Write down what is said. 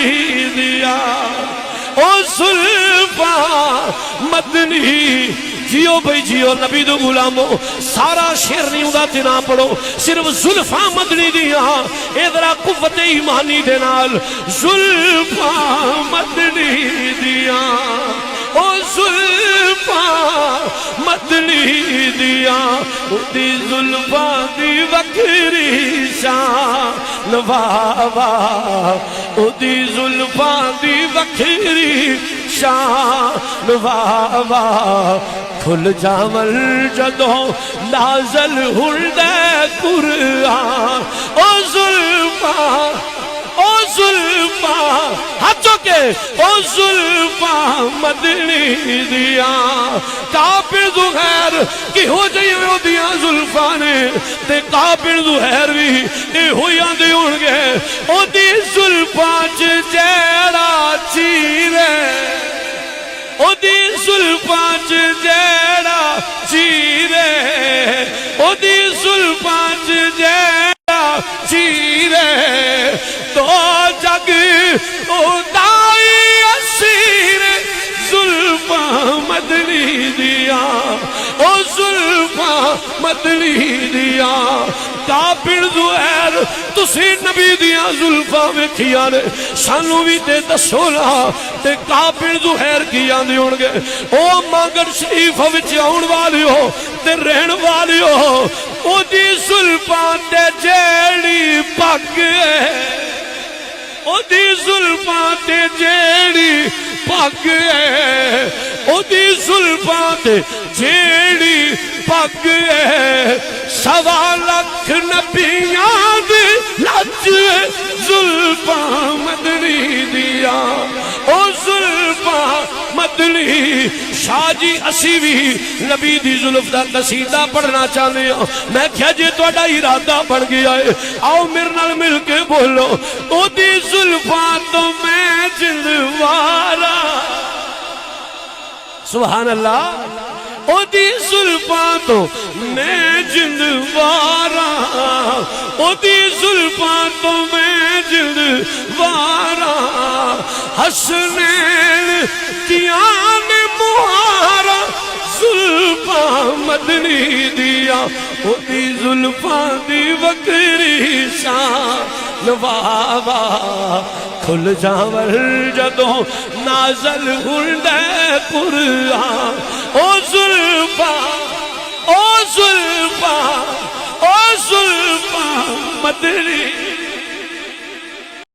مدنی دیا او زلفا مدنی جیو بھئی جیو نبی دو غلامو سارا شیر نہیں ہوتا تینا پڑھو صرف زلفا مدنی دیا ادھرا قوت ایمانی دینال زلفا مدنی دیا او زلفا مدنی دیا او دی زلفا دی وکری شان واوا او دی زلفا دی وکری شان واوا کھل جاول جدوں نازل ہردے قرآن او زلفا ہاتھوں کے او زلفا مدنی دیا کافر زہیر کی ہو جائے ہو دیا زلفا نے تے کافر زہیر بھی اے ہویاں دے ہونگے او دی زلفا جیڑا چیرے او دی زلفا جیڑا چیرے او دی زلفا جیڑا چیرے تو جگ اُدائی اسیر زلفا مدنی دیا او زلفا مدنی دیا کافر زہیر تسی نبی دیا زلفا میں کیا نے سانو بھی تے دسولا تے کافر زہیر کیا نے ہونگے او مانگر شریف وچ آن والی ہو تے رہن والی ہو او دی زلفا تے جیڑی پگ ہے او دی زلفا تے جیڑی پگ ہے او دی زلفا تے جیڑی پگ ہے سوا لکھ نبیاں دی لج زلفا مدنی دیا او زلفا مدنی شاہ جی اسی بھی نبی دی زلف دا قصیدہ پڑھنا چاہنے ہیں میں کیا جے تو اڈا ارادہ پڑھ گیا ہے آؤ میرے نال مل کے بولو او دی زلفا تو میں جلوارا سبحان اللہ او دی زلفا تو میں جلوارا او دی زلفا تو میں جلوارا حسنین کیان مہارا زلفا مدنی دیا او دی زلفا دی وکری شان واوا کھل جاول جدوں نازل ہردے قرآن او زلفا او زلفا او زلفا مدنی